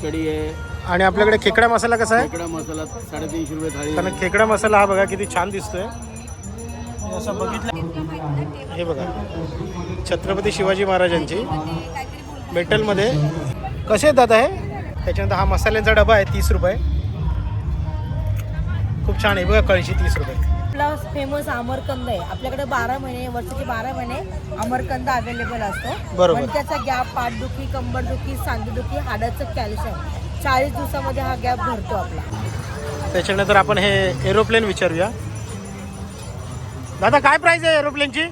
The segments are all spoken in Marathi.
कढी आहे. आणि आपल्याकडे खेकडा मसाला कसा आहे? खेकडा मसाला 350 रुपये थाळी. कारण खेकडा मसाला हा बघा किती छान दिसतोय. असं बघितलं हे बघा छत्रपती शिवाजी महाराजांची मेटलमध्ये कसे आहेत दादा हे. त्याच्यानंतर हा मसाल्यांचा डबा आहे 30 रुपये. खूप छान आहे बघा कळशी 30 रुपये. आपला फेमस आमरकंद आहे. आपल्याकडे 12 महिने वर्षाचे 12 महिने आमरकंद अवेलेबल असतो. बरोबर. पण त्याचा गॅप पाठदुखी, कंबरदुखी, सांधेदुखी, हाडाचं कॅल्शियम 40 दिवसामध्ये हा गॅप भरतो आपला. त्याच्यानंतर आपण हे एरोप्लेन विचारूया. दादा काय प्राइस आहे एरोप्लेनची?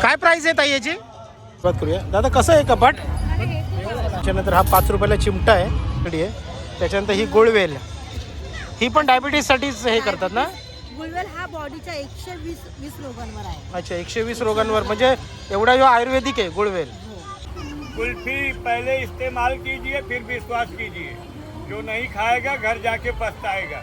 काय प्राइस आहे ताई याची? सुरुवात करूया. दादा कसं आहे कपाट? त्याच्यानंतर हा 5 रुपयाला चिमटा आहे कडी आहे. त्याच्यानंतर ही गुळवेल, ही पण डायबिटीजसाठीच हे करतात ना? गुळवेल हा बॉडीच्या 120 रोगांवर आहे. अच्छा 120 रोगांवर, म्हणजे एवढा जो आयुर्वेदिक आहे गुळवेल. कुल्फी पहले इस्तेमाल कीजिए फिर विश्वास कीजिए. जो नहीं खाएगा घर जाके पछताएगा.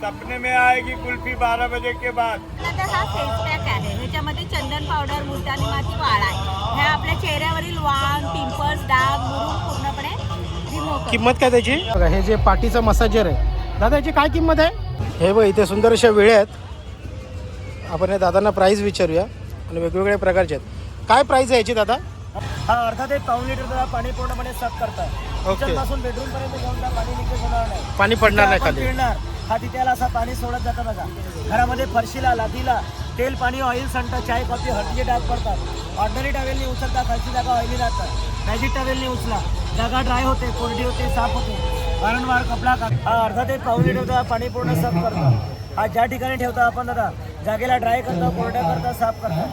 सपने में आएगी कुल्फी 12 बजे के बाद. आता हा फेस पॅक आहे. ह्याच्यामध्ये चंदन पावडर, मुलतानी माती, वाळ आहे. ह्या आपल्या चेहऱ्यावरील वाण, पिंपल्स, डाग, मुरूम पूर्णपणे रिमूव्ह करतो. किंमत काय त्याची? बघा हे जे पाठीचं मसाजर आहे दादा, याची काय किंमत आहे? हे बघ इथे सुंदर अशा वेळे आहेत. आपण या दादांना प्राईस विचारूया. आणि वेगवेगळ्या प्रकारचे आहेत. काय प्राईस आहे याची दादा? हा अर्धा ते पाऊण लिटर पाणी पूर्णपणे साफ करतात. ओके. किचन पासून बेडरूम पर्यंत जाऊन त्या पाणी लिकेज होणार नाही. पाणी पडणार नाही आपण खाली. पिळणार हा तिथेला असा पाणी सोडत जातं बघा. घरामध्ये फरशीला, लादीला तेल, पाणी, ऑइल सांडतं. चाय, कॉफी, हळदीचे डाग पडतात. ऑर्डनरी टॉवेलनी उचलता, खालची जागा ऑइली राहतात. मॅजिक टॉवेलनी उचला, जागा ड्राय होते, कोरडी होते, साफ होते. वारंवार कपडा हा अर्धा ते पाऊण लिटर पाणी पूर्ण साफ करतो. हा ज्या ठिकाणी ठेवता आपण दादा जागेला ड्राय करतो, कोरड्या करता, साफ करता.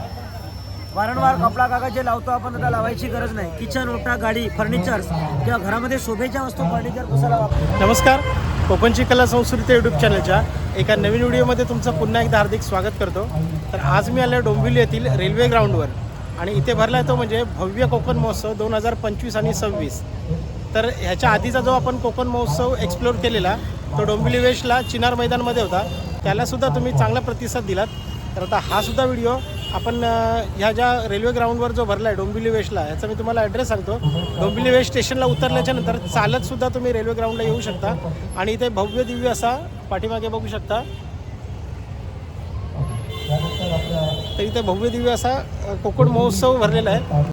वारंवार कपडा कागद जे लावतो आपण त्याला लावायची गरज नाही. किचन, ओटा, गाडी, फर्निचर्स किंवा घरामध्ये शोभेच्या वस्तू फर्निचर पुसायला वापरतो. नमस्कार, कोकणची कला संस्कृती यूट्यूब चॅनलच्या एका नवीन व्हिडिओमध्ये तुमचं पुन्हा एकदा हार्दिक स्वागत करतो. तर आज मी आलो डोंबिवली येथील रेल्वे ग्राउंडवर आणि इथे भरला आहे तो म्हणजे भव्य कोकण महोत्सव 2025 आणि 26. तर ह्याच्या आधीचा जो आपण कोकण महोत्सव एक्सप्लोर केलेला तो डोंबिवली वेस्टला चिनार मैदानमध्ये होता. त्यालासुद्धा तुम्ही चांगला प्रतिसाद दिलात. तर आता हा सुद्धा व्हिडिओ आपण ह्या ज्या रेल्वे ग्राउंडवर जो भरला आहे डोंबिवली वेस्टला, ह्याचा मी तुम्हाला ॲड्रेस सांगतो. डोंबिवली वेस्ट स्टेशनला उतरल्याच्यानंतर चालतसुद्धा तुम्ही रेल्वे ग्राउंडला येऊ शकता. आणि इथे भव्य दिव्य असा पाठीमागे बघू शकता. तर इथे भव्य दिव्य असा कोकण महोत्सव भरलेला आहे.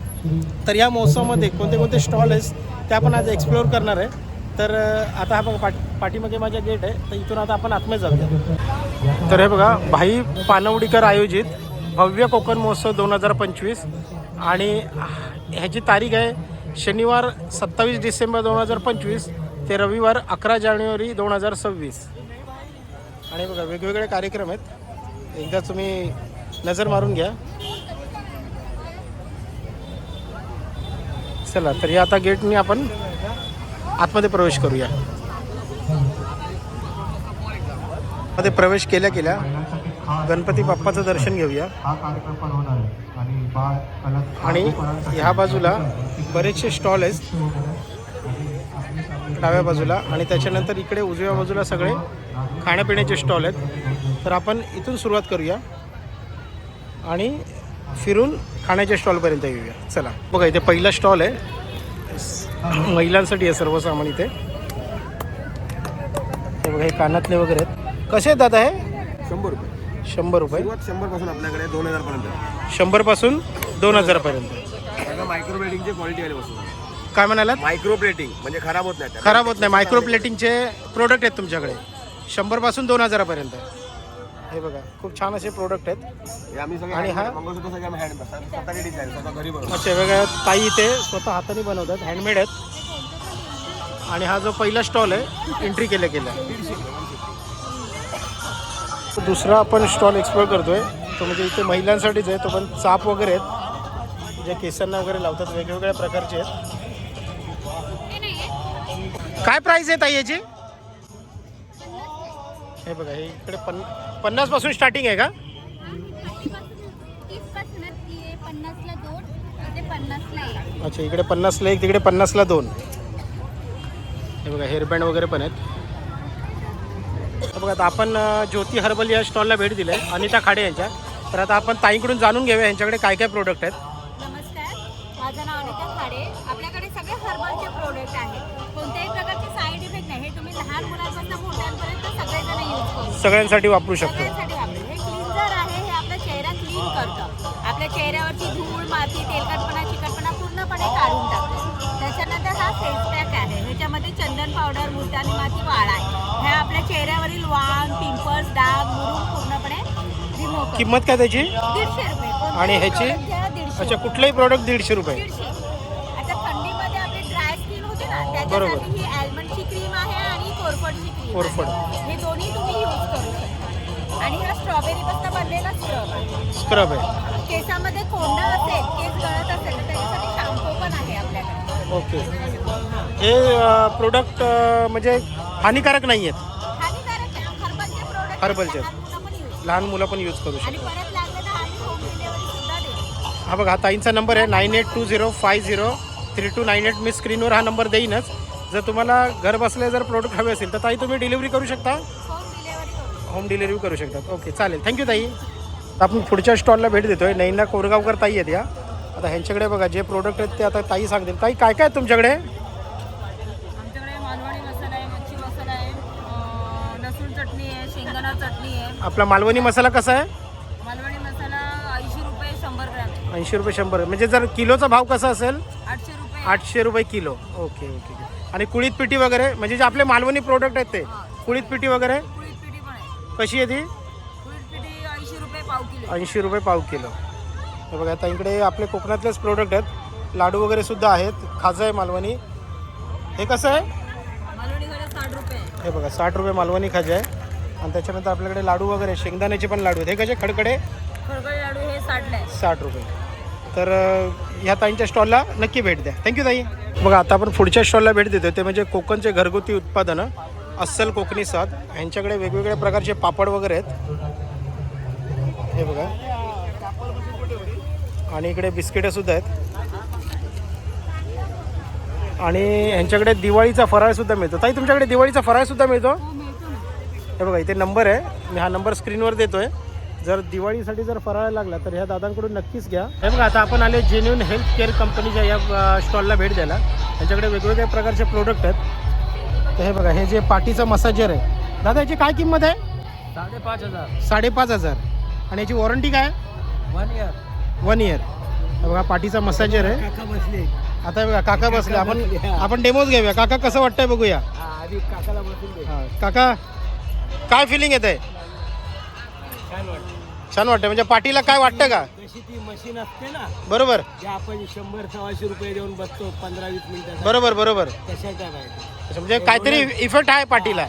तर या महोत्सवामध्ये कोणते कोणते स्टॉल आहेत ते आपण आज एक्सप्लोअर करणार आहे. तर आता हा बघा पाठीमागे माझ्या गेट आहे. तर इथून आता आपण आतमध्ये जाऊया. तर हे बघा भाई पानवडीकर आयोजित भव्य कोकण महोत्सव 2025 आणि ह्याची तारीख आहे शनिवार 27 डिसेंबर 2025 ते रविवार 11 जानेवारी 2026. आणि बघा वेगवेगळे कार्यक्रम आहेत. एकदा तुम्ही नजर मारून घ्या. चला तर या आता गेटनी आपण आतमध्ये प्रवेश करूया. मध्ये प्रवेश केल्या केल्या गणपती बाप्पाचं दर्शन घेऊया. आणि ह्या बाजूला बरेचसे स्टॉल आहेत डाव्या बाजूला आणि त्याच्यानंतर इकडे उजव्या बाजूला सगळे खाण्यापिण्याचे स्टॉल आहेत. तर आपण इथून सुरुवात करूया आणि फिरून खाण्याच्या स्टॉलपर्यंत येऊया. चला बघा इथे पहिला स्टॉल आहे महिलांसाठी आहे सर्वसामान्य. इथे हे बघा हे कानातले वगैरे आहेत. कसे आहेत दादा हे? 100 रुपये. 100 रुपये. 100 पासून आपल्याकडे 2000 पर्यंत. 100 पासून 2000 पर्यंत. मायक्रो प्लेटिंगचे क्वालिटी वाले वस्तू. काय म्हणालात? मायक्रो प्लेटिंग म्हणजे खराब होत नाही. खराब होत नाही. मायक्रो प्लेटिंगचे प्रोडक्ट आहेत तुमच्याकडे 100 पासून 2000 पर्यंत. हे बघा खूप छान असे प्रोडक्ट आहेत. आम्ही सगळे आणि हा मंगळसूत्र सगळे आम्ही स्वतःची डिझाईन स्वतः घरी बनवतो. अच्छा वेगळ्या ताई इथे स्वतः हाताने बनवतात, हँडमेड आहेत. आणि हा जो पहिला स्टॉल आहे एंट्री केल्या केल्या. दुसरा आपण स्टॉल एक्सप्लोअर करतोय तो म्हणजे इथे महिलांसाठीच आहे. तो पण चाप वगैरे आहेत जे केसांना वगैरे लावतात. वेगवेगळ्या प्रकारचे आहेत. काय प्राइस आहे ताई याची? हे बघा हे इकडे 50 पासून स्टार्टिंग आहे का? 50 अच्छा इकडे 50ला एक तिकडे 50ला 2. हे बघा हेअरबँड वगैरे पण आहेत. बघा आता आपण ज्योती हर्बल या स्टॉलला भेट दिली आहे अनिता खाडे यांच्या. तर आता आपण ताईंकडून जाणून घेऊया यांच्याकडे काय काय प्रोडक्ट आहेत. नमस्कार, माझं नाव अनिता खाडे. आपल्याकडे सगळे हर्बलचे प्रोडक्ट आहेत. कोणत्याही प्रकारचे सगळ्यांसाठी वापरू शकतो. सगळ्यांसाठी वापरेल. हे क्लीन्झर आहे, हे आपला चेहरा क्लीन करतं. आपल्या चेहऱ्यावरची धूळ, माती, तेलकटपणा, चिकटपणा पूर्णपणे काढून टाकतं. त्याच्यानंतर हा फेस पॅक आहे. ह्याच्यामध्ये चंदन पावडर, मुलतानी माती, वाळा आहे. हे आपल्या चेहऱ्यावरील वाण, पिंपल्स, डाग, मुरूम पूर्णपणे रिमूव्ह करतं. किंमत काय त्याची? 150 रुपये. कोणतंही आणि ह्याची? product घ्या, 150 अच्छा, कुठलंही प्रोडक्ट 150 रुपये. 150. आता थंडीमध्ये आपली ड्राय स्किन होते ना, बरोबर. त्याच्यासाठी ही आल्मंडची क्रीम आहे आणि कोरफडची क्रीम कोरफड. आहे. हे दोन्ही तुम्ही यूज करू शकता. आणि हा स्ट्रॉबेरी पासून बनलेला स्क्रब आहे. स्क्रब आहे. केसामध्ये कोंडा असेल, केस गळत असेल तर त्याच्यासाठी शॅम्पू पण आहे आपल्याकडे. ओके. हे प्रोडक्ट म्हणजे हानिकारक नाही आहेत. हानिकारक आहे. हर्बलचे प्रोडक्ट हर्बलचे. लहान मुलं पण यूज करू आणि शकतात. परत लागलं तर आम्ही होम डिलिव्हरी सुद्धा देतो. हा बघा, हा ताईंचा नंबर आहे 9820503298. मी स्क्रीनवर हा नंबर देईनच. जर तुम्हाला घर बसल्या जर प्रोडक्ट हवे असेल तर ताई तुम्ही डिलिव्हरी करू शकता, होम डिलिव्हरी करू. होम डिलिव्हरी करू शकतात. ओके, चालेल. थँक्यू ताई. आपण पुढच्या स्टॉलला भेट देतोय. नैना कोरगावकर ताई आहेत या. आता ह्यांच्याकडे बघा जे प्रोडक्ट आहेत ते आता ताई सांगतील. ताई काय काय आहे तुमच्याकडे? आमच्याकडे मालवणी मसाला आहे, मच्छी मसाला आहे, लसूण चटणी आहे, शेंगदाणा चटणी आहे. आपला मालवणी मसाला कसा आहे? मालवणी मसाला 80 रुपये 100 ग्रॅम. 80 रुपये 100. म्हणजे जर किलोचा भाव कसा असेल? 800 रुपये. 800 रुपये किलो. Okay okay. आणि कुळीत पिठी वगैरे म्हणजे जे आपले मालवणी प्रोडक्ट आहेत ते कुळीत पिठी वगैरे कुळीत पिठी पण आहे. कशी आहे ती? कुळीत पिठी 80 रुपये पाव किलो. 80 रुपये पाव किलो. हे बघा, आता इकडे आपले कोकणातलेच प्रोडक्ट आहेत. लाडू वगैरे सुद्धा आहेत. खाजा आहे मालवणी. हे कसं आहे? मालवणी खाजा 60 रुपये. हे बघा 60 रुपये मालवणी खाजा आहे. आणि त्याच्यानंतर आपल्याकडे लाडू वगैरे शेंगदाण्याचे पण लाडू आहेत. हे कसे खडखडे? खडखडे लाडू हे 60 ला आहे. 60 रुपये. तर ह्या ताईंच्या स्टॉलला नक्की भेट द्या. थँक्यू ताई. बघा, आता आपण पुढच्या स्टॉलला भेट देतो. ते म्हणजे कोकणचे घरगुती उत्पादनं, अस्सल कोकणी साध. ह्यांच्याकडे वेगवेगळ्या प्रकारचे पापड वगैरे आहेत. हे बघा, आणि इकडे बिस्किटं सुद्धा आहेत. आणि ह्यांच्याकडे दिवाळीचा फराळसुद्धा मिळतो. ताई तुमच्याकडे दिवाळीचा फराळसुद्धा मिळतो? हे बघा, इथे नंबर आहे. मी हा नंबर स्क्रीनवर देतोय. जर दिवाळीसाठी जर फराळ लागला तर ह्या दादांकडून नक्कीच घ्या. हे बघा, आता आपण आले जेन्युइन हेल्थ केअर कंपनीच्या या स्टॉलला भेट द्यायला. त्यांच्याकडे वेगवेगळ्या प्रकारचे प्रोडक्ट आहेत. तर हे बघा, हे जे पाठीचं मसाजर आहे दादा, याची काय किंमत आहे? 5,500. 5,500. आणि याची वॉरंटी काय? 1 year. 1 year. हे बघा, पाठीचा मसाजर आहे. काका बसले. आता हे बघा, काका बसले. आपण डेमोज घेऊया. काका कसं वाटतंय बघूया. आधी काकाला बसून दे. हा, काका काय फिलिंग येत आहे? छान वाटतं. छान वाटतं. म्हणजे पाठीला काय वाटतं का? जशी ती मशीन असते ना, बरोबर जे आपण 100-125 रुपये देऊन बसतो 15-20 मिनिटात, बरोबर बरोबर. तशा काय पाहिजे. अच्छा, म्हणजे काहीतरी इफेक्ट आहे पाठीला.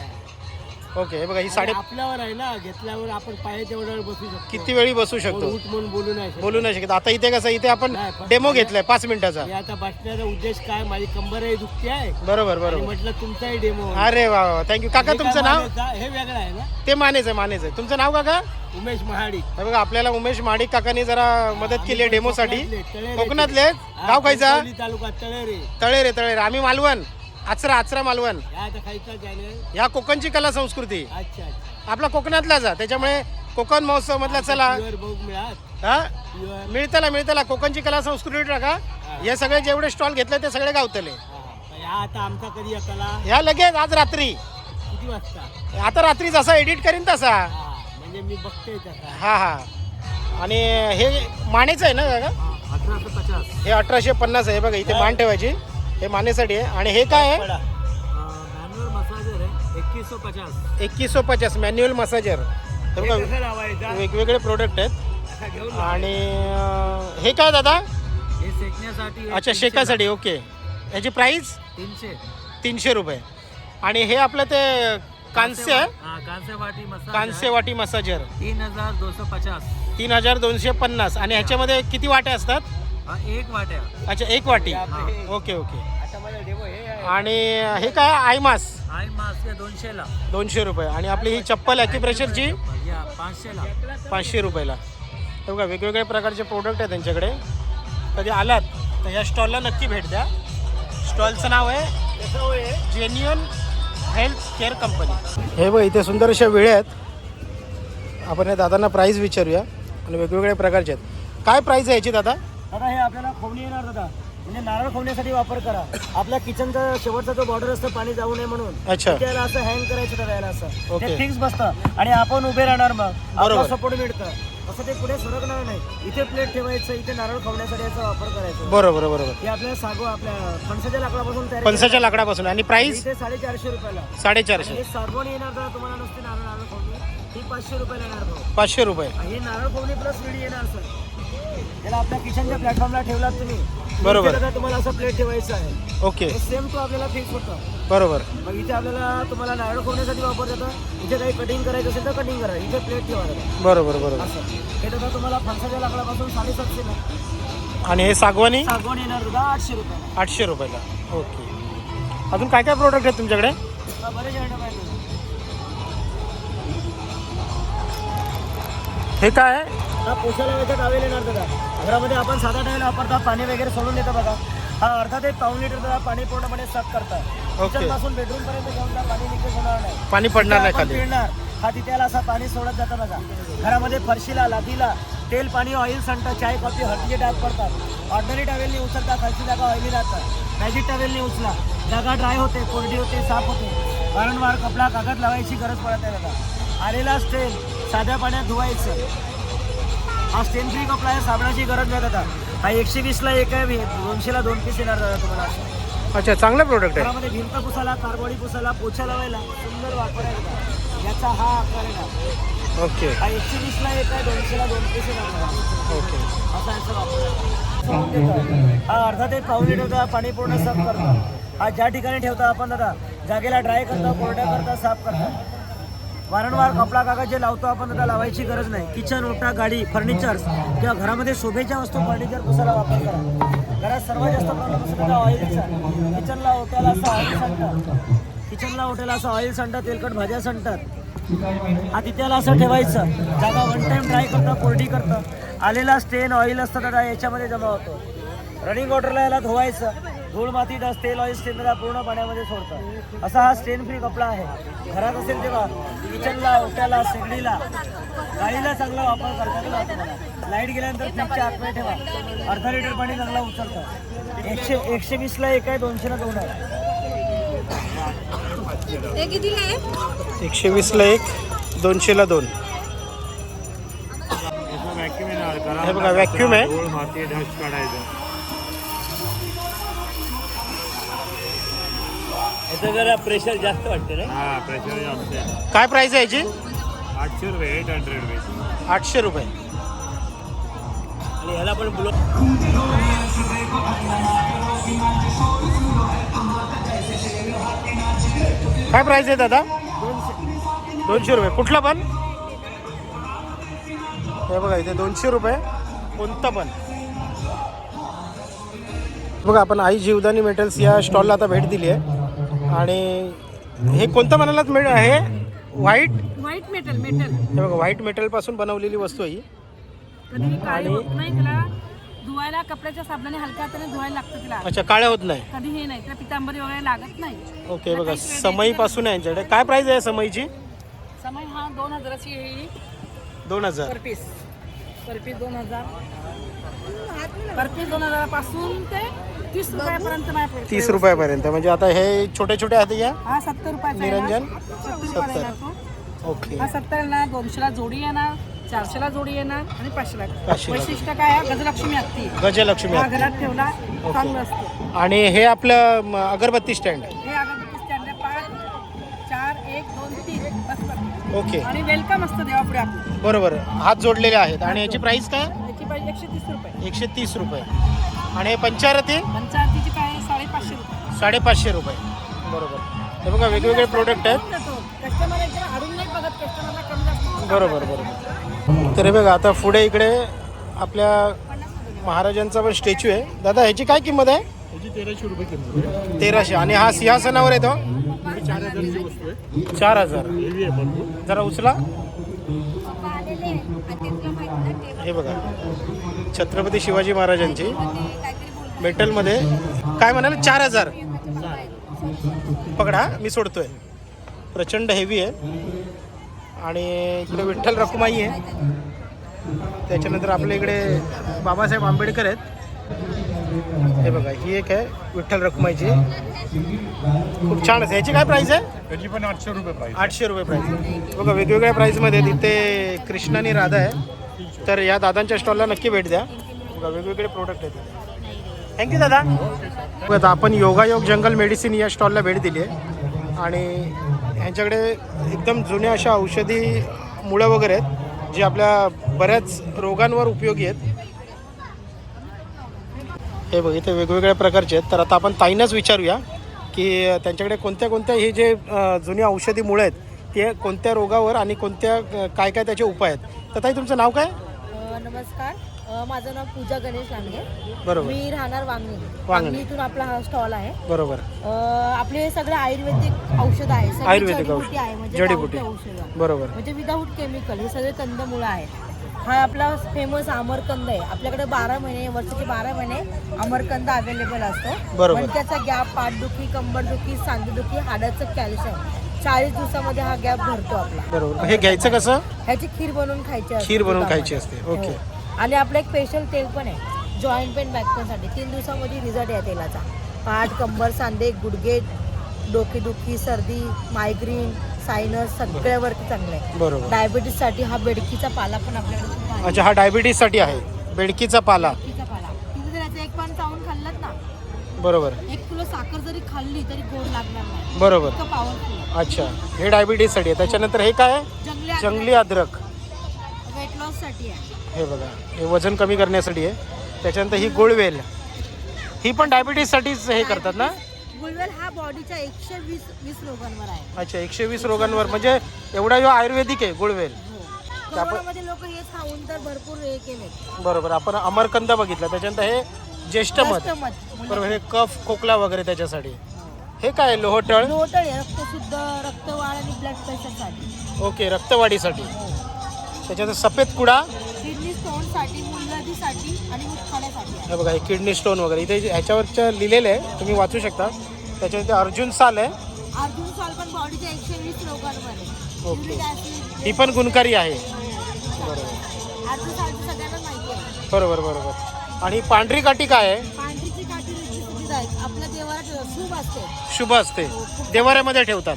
ओके. हे बघा, ही साडे आपल्यावर आहे ना, घेतल्यावर आपण पाहिजे तेवढ्या वेळ बसू शकतो. किती वेळी बसू शकतो? उठ म्हणून बोलू नाही शकत. बोलू नाही शकत. आता इथे कसं, इथे आपण नाही, पण डेमो घेतलाय 5 मिनिटाचा. मी आता बसण्याचा उद्देश काय, माझी कंबरही दुखते आहे. बरोबर आणि बरोबर. म्हटलं तुमचाही डेमो. अरे वा वा, थँक्यू काका. तुमचं नाव? हे वेगळं आहे ना. ते मानेच आहे. तुमचं नाव काका? उमेश महाडी. हे बघा, आपल्याला उमेश महाडिक काकांनी जरा मदत केली आहे डेमोसाठी. तळेरे. कोकणातले गाव खायचा? कणकवली तालुका तळेरे. तळेरे. आम्ही मालवण, आचरा मालवण. या आता खायचा चॅनल. ह्या कोकणची कला संस्कृती अच्छा अच्छा. आपला कोकणातलाच आहे. त्याच्यामुळे कोकण महोत्सव मधला चला. प्युअर बघ मिळात. हा, प्युअर. मिळतला कोकणची कला संस्कृती टाका. हे सगळे जेवढे स्टॉल घेतले ते सगळे गावतले. या आता आमचा कधी कला ह्या लगेच आज रात्री, किती वाजता? आता रात्री जसा एडिट करीन तसा. म्हणजे मी बघतोय तसा. हा. आणि हे मानेचं आहे ना काका? 1850. हे 1850 आहे. बघा, इथे मान ठेवायची. हे मानेसाठी आहे. आणि हे काय आहे? मॅन्युअल मसाजर आहे 2150. 2150 मॅन्युअल मसाजर. हे बघा, कसं लावायचा? वेगवेगळे प्रोडक्ट आहेत. घेऊन आणि हे काय दादा? हे शेकण्यासाठी. अच्छा, शेकासाठी. ओके. याची प्राइस 300 रुपये. आणि हे आपलं ते कांस्य आहे, कांसेवाटी मसाज. कांसेवाटी मसाजर 3250. 3250. आणि ह्याच्यामध्ये किती वाट्या असतात? 1 वाट्या. अच्छा, 1 वाटी. ओके. आता माझा डेमो हे आहे. आणि हे काय? आय मास आय मास्क 200 ला. 200 रुपये. आणि आपली ही चप्पल ॲक्युप्रेशरची 500 ला. 500 रुपयाला. हे बघा, वेगवेगळ्या प्रकारचे प्रोडक्ट आहेत त्यांच्याकडे. कधी आलात तर या स्टॉलला नक्की भेट द्या. स्टॉलचं नाव आहे जेन्युइन हेल्थ केअर कंपनी. हे बघ, इथे सुंदर अशा वेळे आहेत. आपण या दादांना प्राईस विचारूया. आणि वेगवेगळ्या प्रकारचे आहेत. काय प्राईस आहे याची दादा? दादा हे आपल्याला खोवणी येणार दादा म्हणजे नारळ खोवण्यासाठी वापर करा. आपल्या किचनचा शेवटचा जो बॉर्डर असतो पाणी जाऊ नये म्हणून अच्छा. त्याला असं हँग करायचं त्या वेळेला असं ओके. ते फिक्स बसतं आणि आपण उभे राहणार मग बरोबर. आपला सपोर्ट मिळतं. असं ते पुढे सरकणार नाही. इथे प्लेट ठेवायचं, इथे नारळ खवण्यासाठी याचा वापर करायचा. बरोबर बरोबर. हे आपल्या आपल्या फणसाच्या लाकडापासून तयार फणसाच्या लाकडापासून. आणि प्राइस इथे 450 रुपयाला. 450. हे सागवण येणार तर तुम्हाला नसते नारळ खवणी ही 500 रुपयाला येणार भाऊ. 500 रुपये. हे नारळ खवणी प्लस विडी येणार सर. याला आपल्या किचनच्या प्लॅटफॉर्मला ठेवलात तुम्ही. बरोबर. इथे तुम्हाला असं प्लेट ठेवायचं आहे. ओके. सेम तो आपल्याला फिक्स होतं. बरोबर. मग इथे आपल्याला तुम्हाला नारळ खोवण्यासाठी वापर जातं. इथे काही कटिंग करायचं असेल तर कटिंग करा. इथे प्लेट ठेवायला बरोबर बरोबर. असं. हे दादा तुम्हाला फणसाच्या लाकडापासून 750 ला. आणि हे सागवानी सागवण येणार दादा 800 रुपयाला. 800 रुपयाला. ओके. अजून काय काय प्रोडक्ट आहेत तुमच्याकडे? बरेच आयटम आहेत. हे काय आहे? हा पोछा लावायचा टावेल येणार दादा. घरामध्ये आपण साधा टावेल वापरता, पाणी वगैरे सोडून देतो बघा. हा अर्धा ते पाऊण लिटर दादा पाणी पूर्णपणे साफ करतात. ओके. किचन पासून बेडरूम पर्यंत जाऊन त्या पाणी लिकेज होणार नाही. पाणी पडणार नाही आपण खाली. पिळणार. हा तिथे असं पाणी सोडत जातं बघा. घरामध्ये फरशीला, लादीला तेल, पाणी, ऑइल सांडतं, चाय, कॉफी, हळदीचे डाग पडतात. ऑर्डनरी टावेलनी उचलता, खालची जागा ऑइली राहतात. मॅजिक टावेलनी उचला, जागा ड्राय होते, कोरडी होते, साफ होते. वारंवार कपडा, कागद लावायची गरज पडत नाही दादा. आलेला स्टेन साध्या पाण्यात धुवायचं. हा स्टेन फ्री कपडा आहे, साबणाची गरज नाही दादा. हा 120 ला एक आहे, 200 ला 2 पीस येणार दादा तुम्हाला. अच्छा, चांगला प्रोडक्ट आहे. घरामध्ये भिंत पुसायला, कारबोडी पुसायला, पोछा लावायला सुंदर वापर आहे दादा. याचा हा आकार आहे ना. ओके. हा 120 ला एक आहे, 200 ला 2 पीस येणार दादा. ओके. असा याचा वापर आहे. हा अर्धा ते पाऊण लिटर पाणी पूर्ण साफ करतो. हा ज्या ठिकाणी ठेवता आपण दादा जागेला ड्राय करता, कोरड्या करता, साफ करता. वारंवार कपडा कागद जे लावतो आपण दादा लावायची गरज नाही. किचन, ओटा, गाडी, फर्निचर्स किंवा घरामध्ये शोभेच्या वस्तू फर्निचर पुसायला वापर करा. घरात सर्वात जास्त प्रॉब्लेम असतो दादा ऑइलचा. किचनला ओट्याला असं ऑइल सांडतात. किचनला ओट्याला असं ऑइल सांडतात, तेलकट भाज्या सांडतात. हा तिथेला असं ठेवायचं. जागा वन टाइम ड्राय करतं, कोरडी करतं. आलेला स्टेन ऑइल असतं दादा याच्यामध्ये जमा होतो. रनिंग वॉटरला याला धुवायचं. धूळ, माती, डस्ट, तेल, ऑइल स्टेन दादा पूर्ण पाण्यामध्ये सोडतं. असा हा स्टेन फ्री कपडा आहे. घरात असेल तेव्हा किचनला, ओट्याला, शेगडीला, गाडीला चांगला वापर करता. लाईट गेल्यानंतर फ्रीजच्या आतमध्ये ठेवा. अर्धा लिटर पाणी चांगला उचलतं. 120 ला एक आहे, 200 ला 2 आहे. हे कितीला आहे? 120 ला 1, 200 ला 2. हे बघा व्हॅक्यूम आहे. माती ढस काढायचं. याचं जरा प्रेशर जास्त वाटतं रे. हा प्रेशर जास्त आहे. काय प्राइस आहे याची? 800 रुपये, 800 रुपये. 800 रुपये. आणि ह्याला पण ब्लो. काय प्राइस आहे दादा? 200 रुपये. कुठला पण? हे बघा इथे 200 रुपये कोणतं पण. बघा आपण आई जीवदानी मेटल्स या स्टॉलला आता भेट दिली आहे. आणि हे कोणतं म्हणालात हे व्हाईट मेटल मेटल. हे बघा व्हाईट मेटलपासून बनवलेली वस्तू आहे ही. कधी काळी होत नाही. त्याला धुवायला कपड्याच्या साबणाने हलक्या हाताने धुवायला लागतं तिला. अच्छा, काळ्या होत नाही. कधी हे नाही, त्याला पितांबरी वगैरे लागत नाही. ओके. बघा समईपासून आहे यांच्याकडे. काय प्राइस आहे समईची? समय हा 2000ची येईल 2000 पर पीस. पर पीस 2000. पर पीस 2000 पासून ते 30 रुपयापर्यंत माझ्याकडे. 30 रुपयापर्यंत. म्हणजे आता हे छोटे छोटे आहेत या हा 70 रुपयाचा आहे. निरंजन 70 रुपयाला येतो. ओके. हा 70 ला 200 ला जोडी येणार, 400 ला जोडी येणार आणि 500 ला. 500 ला. वैशिष्ट्य काय आहे? गजलक्ष्मी असते. गजलक्ष्मी हा आहे. घरात ठेवला चांगलं असतं. आणि हे आपलं अगरबत्ती स्टँड. हे अगरबत्ती स्टँड 5, 4, 1, 2, 3 बस. ओके. आणि वेलकम असतं देवापुढे आपलं. बरोबर. हात जोडलेले आहेत. आणि याची प्राइस काय? त्याची पाहिजे 130 रुपये. 130 रुपये. आणि हे पंचारती पंचायतीची काय 550 रुपये. 550 रुपये. बरोबर. हे बघा वेगवेगळे प्रोडक्ट आहेत. कस्टमर एकदम हाडून नाही बघत. कस्टमरला कमी जास्त. बरोबर बरोबर. तर हे बघा आता पुढे इकडे आपल्या महाराजांचा पण स्टॅच्यू आहे. दादा ह्याची काय किंमत आहे? त्याची 1300 रुपये किंमत आहे. 1300. आणि हा सिंहासनावर येतो 4000ची वस्तू आहे. 4000. हेवी आहे भरपूर. जरा उचला. आलेले आहे. आणि तुला माहिती ना ते हे बघा छत्रपती शिवाजी महाराजांची काहीतरी बोलतो. मेटलमध्ये. काय म्हणाले? 4000. पकडा मी सोडतोय. प्रचंड हेवी आहे. आणि इकडे विठ्ठल रखुमाई आहे. त्याच्यानंतर आपल्या इकडे बाबासाहेब आंबेडकर आहेत. हे बघा ही एक आहे विठ्ठल रखुमाईची, खूप छान आहे. ह्याची काय प्राइस आहे? त्याची पण 800 रुपये प्राइस. 800 रुपये प्राइस. बघा वेगवेगळ्या प्राईजमध्ये तिथे कृष्ण आणि राधा आहे. तर या दादांच्या स्टॉलला नक्की भेट द्या. बघा वेगवेगळे प्रोडक्ट आहेत. थँक्यू दादा. बघा आता आपण योगायोग जंगल मेडिसिन या स्टॉलला भेट दिली आहे आणि ह्यांच्याकडे एकदम जुन्या अशा औषधी मुळं वगैरे आहेत जी आपल्या बऱ्याच रोगांवर उपयोगी आहेत. हे बघ इथे वेगवेगळ्या प्रकारचे आहेत. तर आता आपण ताईंनाच विचारूया की त्यांच्याकडे कोणत्या कोणत्या हे जे जुनी औषधी मुळं आहेत ते कोणत्या रोगावर आणि कोणत्या काय काय त्याचे उपाय आहेत. तर ताई तुमचं नाव काय? नमस्कार, माझं नाव पूजा गणेश लांडगे. बरोबर. मी राहणार वांगणी. वांगणीतून आपला हा स्टॉल आहे. बरोबर. आपले हे सगळे आयुर्वेदिक औषध आहे, सगळी आयुर्वेदिक जडीबुटी आहे, औषध, म्हणजे जडीबुटी. गावठी औषध, बरोबर. म्हणजे विदाऊट केमिकल. हे सगळे कंदमुळं आहेत. हा आपला फेमस आमरकंद आहे. आपल्याकडे 12 महिने, वर्षाचे 12 महिने आमरकंद अवेलेबल असतो. बरोबर. मणक्याचा गॅप, पाठदुखी, कंबरदुखी, सांधेदुखी, हाडाचं कॅल्शियम 40 दिवसामध्ये हा गॅप भरतो आपला. बरोबर. हे घ्यायचं कसं? ह्याची खीर बनवून खायची असते. खीर बनवून खायची असते. ओके. हो. आणि आपलं एक स्पेशल तेल पण आहे जॉईंट पेन, बॅक पेनसाठी. 3 दिवसामध्ये रिझल्ट आहे तेलाचा. पाठ, कंबर, सांधे, गुडघे, डोकेदुखी, सर्दी, मायग्रेन, सायनस सगळ्यावरती चांगलं आहे. बरोबर. डायबिटीससाठी हा बेडकीचा पाला पण आपल्याकडे खूप आहे. अच्छा, हा डायबिटीससाठी आहे बेडकीचा पाला. बेडकीचा पाला तुम्ही जर याचं एक पान चावून खाल्लात ना, बरोबर. 1 किलो साखर जरी खाल्ली तरी गोड लागणार नाही. बरोबर. इतकं पॉवरफुल. अच्छा, हे डायबिटीससाठी आहे. त्याच्यानंतर हे काय आहे? जंगली अद्रक. वेट लॉससाठी आहे. हे बघा हे वजन कमी करण्यासाठी आहे. त्याच्यानंतर ही गुळवेल, ही पण डायबिटीससाठीच हे करतात ना? गुळवेल हा बॉडीच्या 120 रोगांवर आहे. अच्छा, 120 रोगांवर, म्हणजे एवढा जो आयुर्वेदिक आहे गुळवेल. कोरोनामध्ये लोक हेच खाऊन तर भरपूर हे केले. बरोबर. आपण अमरकंद बघितला. त्याच्यानंतर हे ज्येष्ठ मध. बरोबर. हे कफ खोकला वगैरे त्याच्यासाठी. हे काय आहे? लोहटळ. लोहटळ आहे रक्तशुद्ध, रक्तवाढ आणि ब्लड प्रेशरसाठी. ओके, रक्तवाढीसाठी. त्याच्यानंतर सफेद कुडा, किडनी स्टोनसाठी, मुलगीसाठी आणि मुतखड्यासाठी आहे. हे बघा हे किडनी स्टोन वगैरे इथे ह्याच्यावरचं लिहिलेलं आहे, तुम्ही वाचू शकता. त्याच्यानंतर अर्जुन साल आहे. अर्जुन साल पण बॉडीच्या 120 रोगांवर आहे. ओके. Uric acid. ही पण गुणकारी आहे. बरोबर अर्जुन सालचं सगळ्यांना माहिती आहे. बरोबर बरोबर. आणि पांढरी काठी काय आहे? पांढरीची काठी सुविधा आहे. आपल्या देवाला शुभ असते. शुभ असते, देवाऱ्यामध्ये ठेवतात.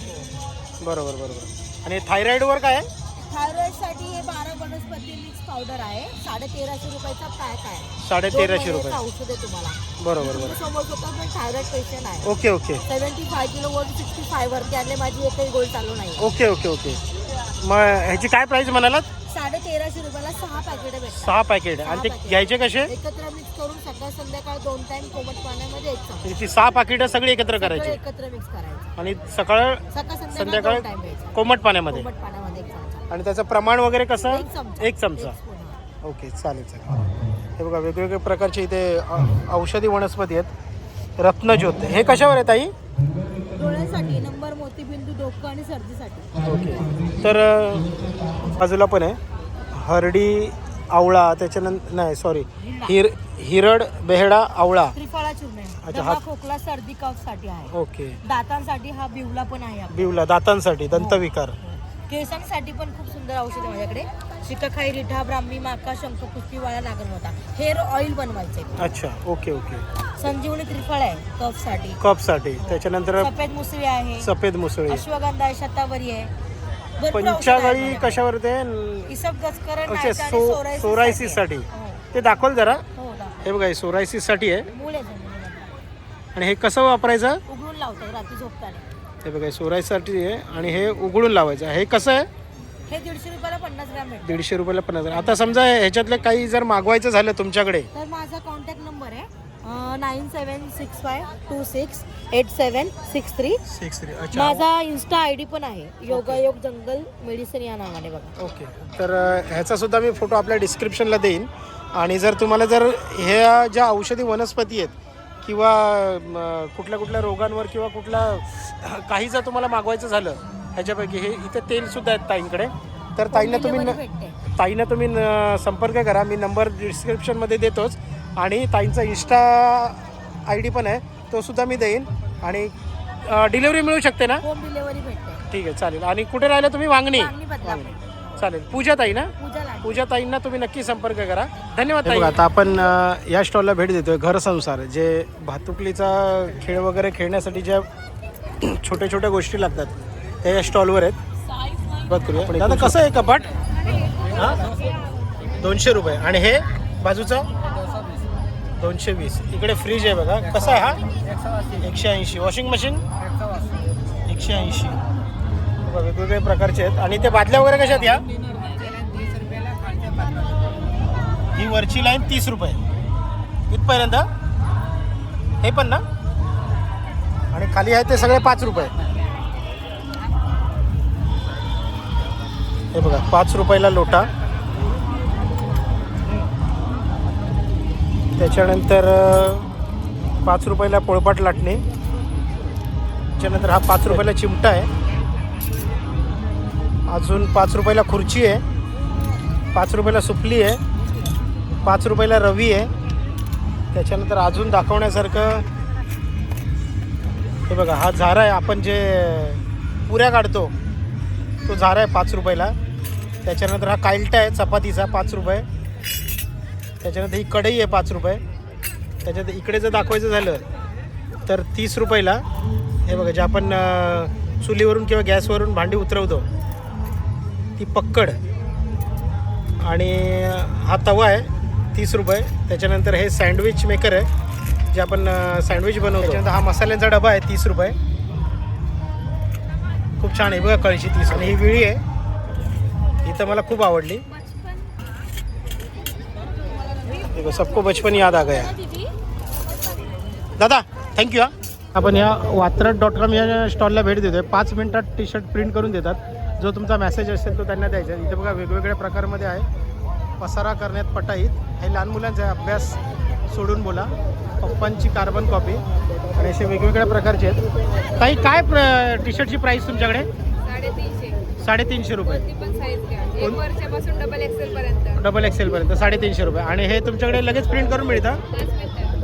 बरोबर बरोबर. आणि थायरॉइडवर काय आहे? थायरॉइडसाठी हे 12 वनस्पती मिक्स पावडर आहे. 1350 रुपयाचा पॅक आहे. 1350 रुपये. औषध आहे तुम्हाला. बरोबर बरोबर. समोर होता पण थायरॉइड पेशंट आहे. ओके ओके 75 किलो वर 65 वरती आणले. माझी एकही गोळी चालू नाही. Okay okay okay. मग ह्याची काय प्राइस म्हणालात? 1350 रुपयाला 6 पॅकेट भेटतात. 6 पॅकेट. आणि ते घ्यायचे कसे? एकत्र मिक्स करून सकाळ संध्याकाळ 2 टाइम कोमट पाण्यामध्ये एक चमचा. ती 6 पाकिटं सगळी एकत्र सगळं करायची एकत्र मिक्स करायचं. आणि सकाळ सकाळ संध्याकाळ 2 टाइम घ्यायचं. कोमट पाण्यामध्ये. कोमट पाण्यामध्ये एक चमचा. आणि त्याचं प्रमाण वगैरे कसं? 1 चमचा. 1 चमचा. एक स्पून, हा. ओके चालेल चालेल. हे बघा वेगवेगळे प्रकारचे इथे औषधी वनस्पती आहेत. रत्नज्योत हे कशावर आहे ताई? डोळ्यांसाठी, नंबर, मोतीबिंदू, डोकं आणि सर्दीसाठी. ओके. तर बाजूला पण आहे हरडी आवळा, त्याच्यानंतर नाही सॉरी हिरड बेहडा आवळा. त्रिफळा चूर्ण आहे. अच्छा, दमा, खोकला, सर्दी, कफ साठी आहे. ओके. दातांसाठी हा बिवला पण आहे आपला. बिवला दातांसाठी, दंतविकार. केसांसाठी पण खूप सुंदर औषध आहे माझ्याकडे. शिकाखाई, रिठा, ब्राह्मी, माका, शंखपुष्टी, वाळा, नागरमोता. हेअर ऑइल बनवायचे. अच्छा ओके ओके. संजीवनी त्रिफळ आहे कफसाठी. कफसाठी. त्याच्यानंतर सफेद मुसळी आहे. सफेद मुसळी. अश्वगंधा आहे, शतावरी आहे. भरपूर औषधं पंचावळी आहेत कशावर ते? इसब गचकरण ओके. आहे. सोरायसिस साठी. हो. ते दाखवल जरा. हो का? हे बघा सोरायसिस साठी आहे. मूळ आहे जमिनीमध्ये. आणि हे कसं वापरायचं? उघडून लावतात रात्री झोपताना. हे बघा सोरायसाठी आहे आणि हे उघडून लावायचं. हे कसं आहे? हे 150 रुपयाला 50 ग्रॅम भेटतं. 150 रुपयाला 50. आता समजा ह्याच्यातले काही जर मागवायचं झालं तुमच्याकडे तर माझा कॉन्टॅक्ट नंबर आहे 9765268763. 63. अच्छा माझा इन्स्टा आयडी पण आहे योगायोग जंगल मेडिसिन या नावाने बघा. ओके. तर ह्याचा सुद्धा मी फोटो आपल्या डिस्क्रिप्शनला देईन. आणि जर तुम्हाला जर ह्या ज्या औषधी वनस्पती आहेत किंवा कुठल्या कुठल्या रोगांवर किंवा कुठला काही जर तुम्हाला मागवायचं झालं ह्याच्यापैकी हे इथे तेलसुद्धा आहेत ताईंकडे. तर ताईंना तुम्ही संपर्क करा. मी नंबर डिस्क्रिप्शनमध्ये देतोच. आणि ताईंचा इन्स्टा आय डी पण आहे तो सुद्धा मी देईन. आणि डिलिव्हरी मिळू शकते ना? होम डिलिव्हरी भेटते. ठीक आहे चालेल. आणि कुठे राहिलं तुम्ही? वांगणी. वांगणी बदलापूर. चालेल. पूजा ताई ना, पूजा लांडे. पूजा ताईंना तुम्ही नक्की संपर्क करा. धन्यवाद ताई. आता आपण या स्टॉलला भेट देतोय. घर संसार, जे भातुकलीचा खेळ वगैरे खेळण्यासाठी ज्या छोट्या छोट्या गोष्टी लागतात त्या या स्टॉलवर आहेत. बघ करूया. दादा कसं आहे कपाट? हां 200 रुपये. आणि हे बाजूचं 220. इकडे फ्रीज आहे बघा. कसं आहे हा? 180. Washing machine 180. वेगवेगळे प्रकारचे आहेत. आणि ते बादल्या वगैरे कशा आहेत या? ही वरची लाईन 30 रुपये इथपर्यंत. हे पण ना. आणि खाली आहे ते सगळे 5 रुपये. हे बघा 5 रुपयाला लोटा. त्याच्यानंतर 5 रुपयाला पोळपाट लाटणे. त्याच्यानंतर हा 5 रुपयाला चिमटा आहे. अजून 5 रुपयाला खुर्ची आहे. 5 रुपयाला सुपली आहे. 5 रुपयाला रवी आहे. त्याच्यानंतर अजून दाखवण्यासारखं हे बघा हा झारा आहे. आपण जे पुऱ्या काढतो तो झारा आहे 5 रुपयाला. त्याच्यानंतर हा कायलटा आहे चपातीचा 5 रुपये. त्याच्यानंतर ही कढई आहे 5 रुपये. त्याच्यानंतर इकडे जर दाखवायचं झालं तर 30 रुपयाला हे बघा जे आपण चुलीवरून किंवा गॅसवरून भांडी उतरवतो ती पक्कड. आणि हा तवा आहे 30 रुपये. त्याच्यानंतर हे सँडविच मेकर आहे जे आपण सँडविच बनवतो. त्याच्यानंतर हा मसाल्यांचा डबा आहे 30 रुपये. खूप छान आहे बघा कळशी 30. आणि ही विळी आहे ही तर मला खूप आवडली. देखो सबको बचपन याद आ गया. दादा थँक्यू. आपण या वात्रट.com या स्टॉलला भेट देतोय. 5 मिनिटात टी शर्ट प्रिंट करून देतात. जो तुमचा मेसेज असेल तो त्यांना द्यायचा. इथे बघा वेगवेगळ्या प्रकारमध्ये आहे. पसारा करण्यात पटाईत. हे लहान मुलांचा आहे. अभ्यास सोडून बोला. पप्पांची कार्बन कॉपी. आणि असे वेगवेगळ्या प्रकारचे आहेत. काही काय टी शर्टची प्राईस तुमच्याकडे? 350 रुपये. डबल एक्सेल पर्यंत 350 रुपये. आणि हे तुमच्याकडे लगेच प्रिंट करून मिळतं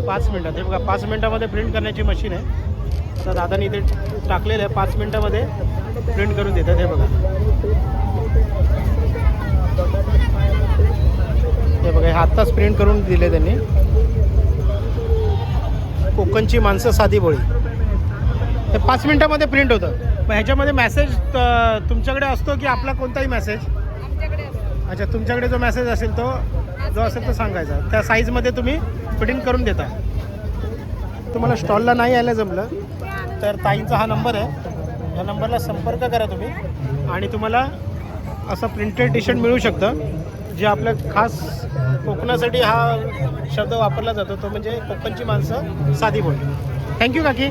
5 मिनिटात. हे बघा 5 मिनिटामध्ये प्रिंट करण्याची मशीन आहे. तर दादानी इथे टाकलेलं आहे 5 मिनिटामध्ये प्रिंट करून देतात. हे बघा हे बघा हे आत्ताच प्रिंट करून दिले त्यांनी. कोकणची माणसं साधी बोळी. हे 5 मिनिटामध्ये प्रिंट होतं. मग ह्याच्यामध्ये मेसेज तुमच्याकडे असतो की आपला कोणताही मेसेज? अच्छा तुमच्याकडे जो मेसेज असेल तो जो असेल तो सांगायचा. त्या साईजमध्ये तुम्ही प्रिंट करून देता. तुम्हाला स्टॉलला नाही यायला जमलं तर ताईंचा हा नंबर आहे. या नंबरला संपर्क करा तुम्ही. आणि तुम्हाला असं प्रिंटेड टी शर्ट मिळू शकतं जे आपल्या खास कोकणासाठी हा शब्द वापरला जातो. तो म्हणजे कोकणची माणसं साधी बोल. थँक्यू काकी.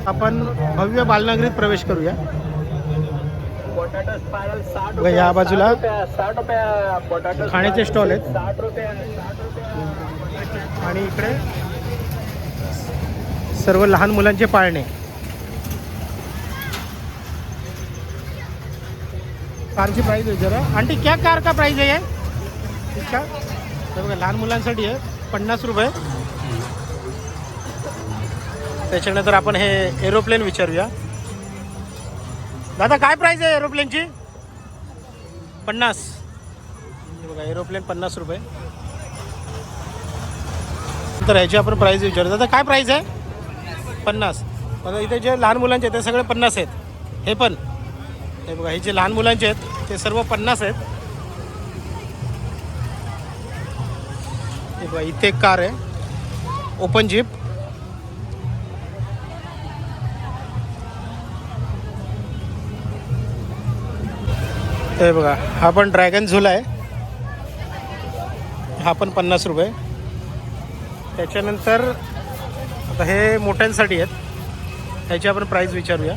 आपण भव्य बालनगरीत प्रवेश करूया. या बाजूला खाण्याचे स्टॉल आहेत. आणि इकडे सर्व लहान मुलांचे पाळणे. कारची प्राइस आहे जरा. आंटी क्या कार का प्राइस आहे इसका? हे बघा लहान मुलांसाठी आहे 50 रुपये. त्याच्यानंतर आपण हे एरोप्लेन विचारूया. दादा काय प्राइस आहे एरोप्लेनची? 50. हे बघा एरोप्लेन 50 रुपये. तर ह्याची आपण प्राइस विचारू. दादा काय प्राइस आहे? 50. आता इथे जे लहान मुलांचे आहेत ते सगळे 50 आहेत. हे पण हे बघा हे जे लहान मुलांचे आहेत ते सर्व 50 आहेत. हे बघा इथे एक कार आहे ओपन जीप. हे बघा हा पण ड्रॅगन झुला आहे. हा पण 50 रुपये. त्याच्यानंतर आता हे मोठ्यांसाठी आहेत. ह्याची आपण प्राईस विचारूया.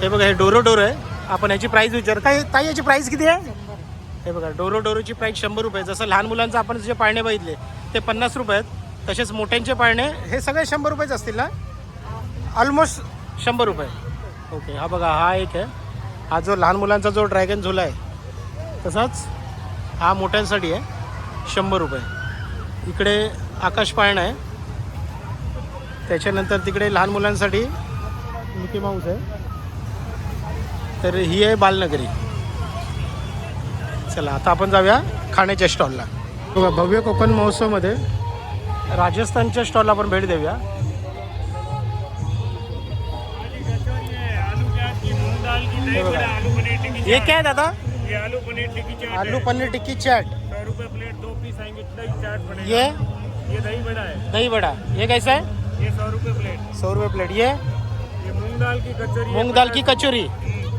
हे बघा हे डोरो आहे. आपण ह्याची प्राईस विचारू. ताई याची प्राईस किती आहे? हे बघा डोरोची प्राईस 100 रुपये. जसं लहान मुलांचं आपण जे पाळणे बघितले ते 50 रुपये आहेत. तसेच मोठ्यांचे पाळणे हे सगळे 100 रुपयेच असतील ना? ऑलमोस्ट 100 रुपये. ओके हा बघा हा एक आहे. हा जो लहान मुलांचा जो ड्रॅगन झुला आहे तसाच हा मोठ्यांसाठी आहे 100 रुपये. इकडे आकाश पाळणं आहे. त्याच्यानंतर तिकडे लहान मुलांसाठी मिकी माऊस आहे. तर ही आहे बालनगरी. चला आता आपण जाऊया खाण्याच्या स्टॉलला. बघा भव्य कोकण महोत्सवमध्ये राजस्थानच्या स्टॉलला आपण भेट देऊया. हे बघा. हे काय आहे दादा? ये आलू पनीर टिक्की चाट आलू पनीर टिक्की चाट. 100 रुपए प्लेट, 2 पीस आएंगे, दही चाट बनेगा। ये ये दही बड़ा है, दही बड़ा ये कैसा है? ये 100 रुपए प्लेट। 100 रुपये प्लेट. ये मूंग दाल की कचौरी है, मूंग दाल की कचौरी,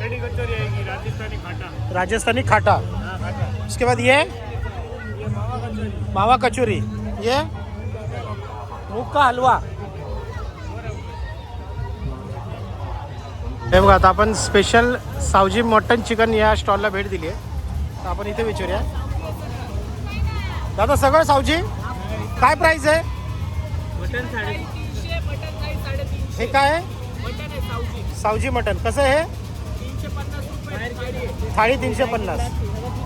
कड़ी कचौरी आएगी, राजस्थानी खाटा। राजस्थानी खाटा. हाँ खाटा। उसके बाद ये ये मावा कचौरी, मावा कचोरी. ये मूग का हलवा. हे बघा आता आपण स्पेशल सावजी मटन चिकन या स्टॉलला भेट दिली आहे. तर आपण इथे विचारूया. दादा सगळं सावजी काय प्राइस आहे? मटन 350, मटन थाळी 350। हे काय आहे? मटन आहे सावजी, सावजी मटन कसं आहे? 350 रुपये बाहेर गाडी आहे। थाळी 350.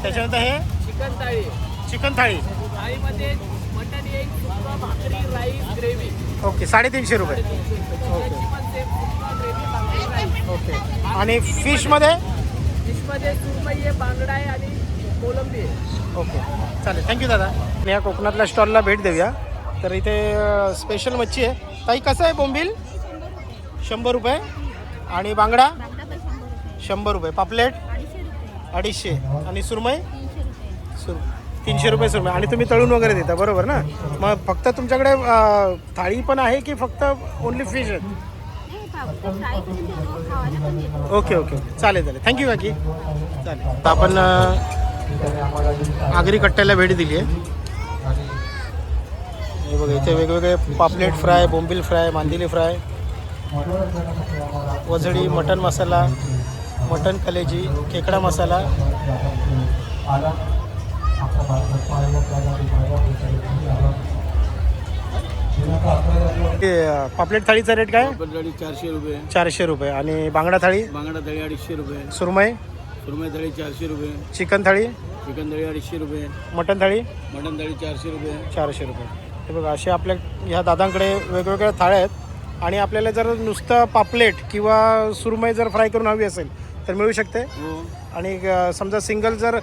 त्याच्यानंतर हे चिकन थाळी, चिकन थाळी. थाळीमध्ये मटन येईल, सुक्का, भाकरी, राईस, ग्रेव्ही। ओके 350 रुपये. Okay okay. आणि फिशमध्ये? फिशमध्ये सुरमई आहे, बांगडा आहे आणि कोलंबी आहे। ओके चालेल थँक्यू दादा. या कोकणातल्या स्टॉलला भेट देऊया. तर इथे स्पेशल मच्छी आहे. ताई कसं आहे बोंबील? 100 रुपये. आणि बांगडा 100 रुपये. पापलेट 250. आणि सुरमई 300 रुपये सुरमई. आणि तुम्ही तळून वगैरे देता बरोबर ना? मग फक्त तुमच्याकडे थाळी पण आहे की फक्त ओन्ली फिश आहेत? ओके ओके चालेल चालेल थँक्यू काकी. चालेल आता आपण आगरी कट्ट्याला भेट दिली आहे. हे बघा इथे वेगवेगळे पापलेट फ्राय, बोंबील फ्राय, मांदिली फ्राय, वजडी, मटन मसाला, मटन कलेजी, खेकडा मसाला. पापलेट थाळीचा रेट काय? 400 रुपये. 400 रुपये. आणि बांगडा थाळी? बांगडा थाळी 250 रुपये. सुरमई? सुरमई थाळी 400 रुपये. चिकन थाळी? चिकन थाळी 250 रुपये. मटन थाळी? मटन थाळी 400 रुपये. 400 रुपये. हे बघा असे आपल्या ह्या दादांकडे वेगवेगळ्या थाळ्या आहेत. आणि आपल्याला जर नुसतं पापलेट किंवा सुरमई जर फ्राय करून हवी असेल तर मिळू शकते. हो. आणि समजा सिंगल जर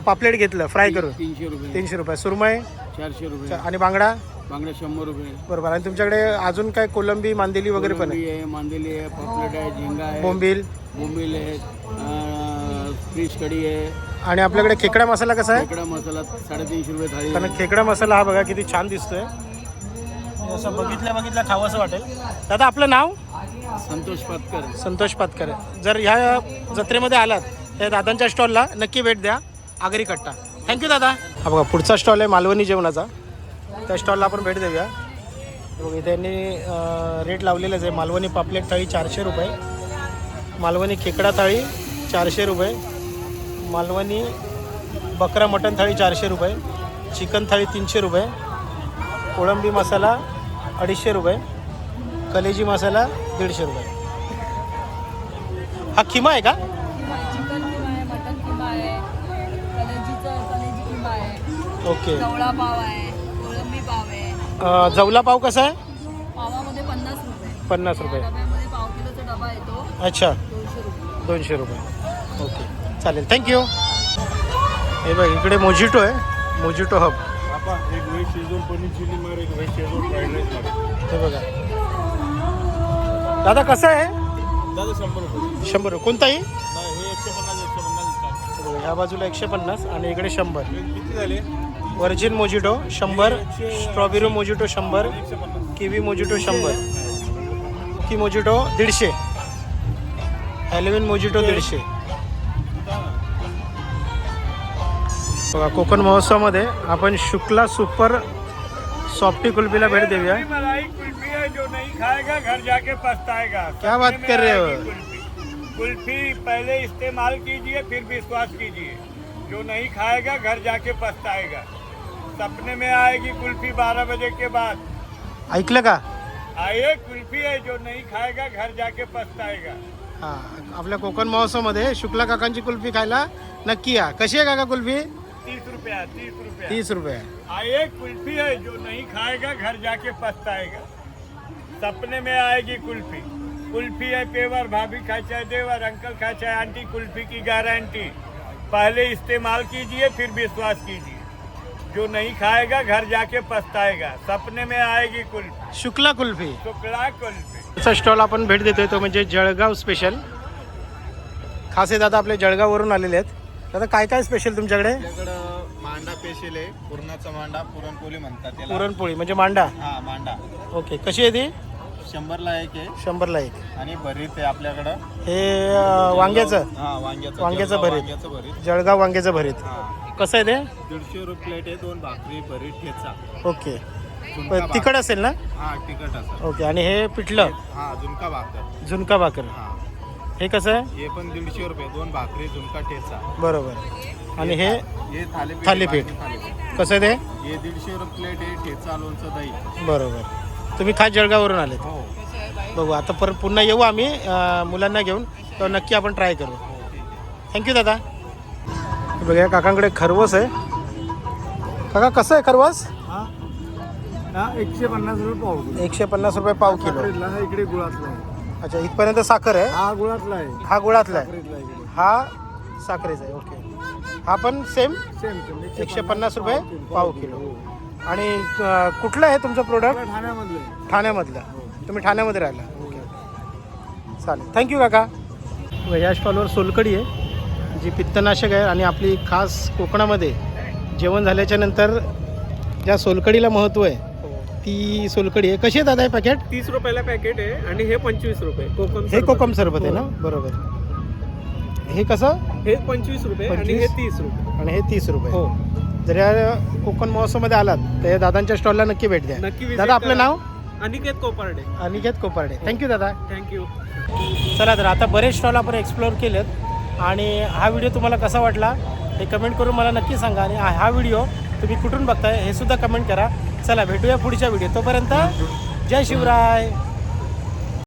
पापलेट घेतलं फ्राय करून 300 रुपये. 300 रुपये. सुरमई? 400 रुपये. आणि बांगडा? बांगडा 100 रुपये. बरोबर. आणि तुमच्याकडे अजून काय कोलंबी, मांदेली वगैरे पण आहे? कोलंबी आहे, मांदेली आहे, पापलेट आहे, झिंगा आहे, बोंबील? बोंबील आहे, फिश कढी आहे. आणि आपल्याकडे खेकडा मसाला कसा आहे? खेकडा मसाला 350 रुपये थाळी कारण आहे. खेकडा मसाला हा बघा किती छान दिसतोय. असं बघितल्या खावं असं वाटेल. दादा आपलं नाव? संतोष पातकर. संतोष पातकर. जर ह्या जत्रेमध्ये आलात त्या दादांच्या स्टॉलला नक्की भेट द्या, आगरी कट्टा. थँक्यू दादा. हा बघा पुढचा स्टॉल आहे मालवणी जेवणाचा. त्या स्टॉलला आपण भेट देऊया. बघा इथे त्यांनी रेट लावलेलंच आहे. मालवणी पापलेट थाळी 400 रुपये. मालवणी खेकडा थाळी 400 रुपये. मालवणी बकरा मटण थाळी 400 रुपये. चिकन थाळी 300 रुपये. कोळंबी मसाला 250 रुपये. कलेजी मसाला 150 रुपये. हा खिमा आहे का? चिकन किमा आहे, मटन किमा आहे, कलेजी किमा आहे, ओके. जवळा पाव आहे, कोळंबी पाव आहे. जवला पाव कसा आहे? पावामध्ये 50 रुपये. 50 रुपये. डब्यामध्ये पाव किलोचा डबा येतो, अच्छा 200 रुपये. 200 रुपये. ओके चालेल थँक्यू. हे बघ इकडे मोजिटो आहे. Mojito hub. एक व्हेज शेजवान पनीर चिली मार, एक व्हेज शेजवान फ्राईड राईस मार. हे बघा दादा कसं आहे? दादा 100 रुपये. 100 रुपये. कोणताही? हे 150 150 ह्या बाजूला 150 आणि इकडे 100. किती झाले? Virgin mojito 100. Strawberry mojito 100. Kiwi mojito 100. की मोजिटो 150. Halloween mojito 150. बघा कोकण महोत्सवामध्ये आपण शुक्ला सुपर सॉफ्टी कुल्फीला भेट देऊया. मलाई कुल्फी है, जो नहीं खाएगा घर जाके पछताएगा। क्या बात सपने में कर रहे हो? आएगी कुल्फी। कुल्फी पहले इस्तेमाल कीजिए, फिर विश्वास कीजिए। जो नहीं खाएगा घर जाके पछताएगा। सपने में आएगी कुल्फी 12 बजे के बाद। ऐकलं का? आइए, कुल्फी है, जो नहीं खाएगा घर जाके पछताएगा। हा आपल्या कोकण महोत्सवामध्ये शुक्ला काकांची कुल्फी खायला नक्की या. कशी आहे काका कुल्फी? 30 रुपया 30 रुपया 30 रुपये. आइए, कुल्फी है, जो नहीं खाएगा घर जाके पछताएगा। सपने में आएगी कुल्फी। कुल्फी है पेवर, भाभी खाचा है देवर, अंकल खाचा है आंटी, कुल्फी की गारंटी। पहले इस्तेमाल कीजिए फिर विश्वास कीजिए, जो नहीं खाएगा घर जाके पछताएगा, सपने में आएगी कुल्फी। शुक्ला कुल्फी शुक्ला कुल्फी। त्याचा स्टॉल आपण भेट देतोय तो म्हणजे जळगाव स्पेशल. खासे दादा आपले जळगाववरून आलेले आहेत. दादा काय काय स्पेशल तुमच्याकडे? आपल्याकडं मांडा स्पेशल आहे, पुरणाचा मांडा, पुरणपोळी म्हणतात त्याला. पुरणपोळी म्हणजे मांडा. हा मांडा ओके, कशी आहे ती? 100ला एक आहे 100ला एक. आणि भरीत आहे आपल्याकडं. हे वांग्याचं हा वांग्याचं वांग्याचं जळगाव भरीत. वांग्याचं भरीत. जळगाव वांग्याचं भरीत हा कसं आहे ते? 150 रुपये प्लेट आहे, 2 भाकरी भरीत ठेचा. ओके, झुणका भाकर. तिखट असेल ना? हा तिखट असं. ओके, आणि हे पिठलं हा झुणका भाकर. झुणका भाकर हा हे कसं आहे? हे पण 150 रुपये, 2 भाकरी झुणका ठेचा. बरोबर. आणि हे हे थालीपीठ. थालीपीठ. बाजरी थालीपीठ. कसं आहे ते? हे 150 रुपये प्लेट आहे, ठेचा लोणचं दही. बरोबर. तुम्ही खास जळगाववरून आलेत. हो बघू आता परत पुन्हा येऊ आम्ही मुलांना घेऊन, तर नक्की आपण ट्राय करू. थँक्यू दादा. बघा काकांकडे खरवस आहे. काका कसं आहे खरवस? 150 रुपये पाव किलो. 150 रुपये पाव किलो. हा इकडे गुळातला आहे. अच्छा, इथपर्यंत साखर आहे. हा गुळातला आहे. हा गुळातला आहे, साखरेतला आहे इकडे. हा साखरेचा आहे. ओके, हा पण सेम सेम 150 रुपये पाव किलो. आणि कुठलं आहे तुमचं प्रोडक्ट? ठाण्यामधले आहे. ठाण्यामधलं. तुम्ही ठाण्यामध्ये राहिला. ओके, चालेल. थँक्यू काका. या स्टॉलवर सोलकढी आहे जी पित्तनाशक आहे, आणि आपली खास कोकणामध्ये जेवण झाल्याच्या नंतर ज्या सोलकढीला महत्त्व आहे ती सोलकढी आहे. कशी आहे दादा हे पॅकेट? 30 रुपयाला पॅकेट आहे आणि हे 25 रुपये. कोकम हे कोकम सरबत आहे ना? बरोबर. हे कसं? हे 25 रुपये आणि हे 30 रुपये. आणि हे 30 रुपये. हो, जर या कोकण महोत्सवमध्ये आलात तर या दादांच्या स्टॉलला नक्की भेट द्या. नक्की visit दादा आपलं करा. नाव? अनिकेत कोपर्डे. अनिकेत कोपर्डे. थँक्यू दादा. थँक्यू. चला तर आता बरेच स्टॉल आपण एक्सप्लोअर केलेत, आणि हा व्हिडिओ तुम्हाला कसा वाटला हे कमेंट करून मला नक्की सांगा. आणि हा व्हिडिओ तुम्ही कुठून बघताय हे सुद्धा कमेंट करा. चला भेटूया पुढच्या व्हिडिओ. तोपर्यंत जय शिवराय.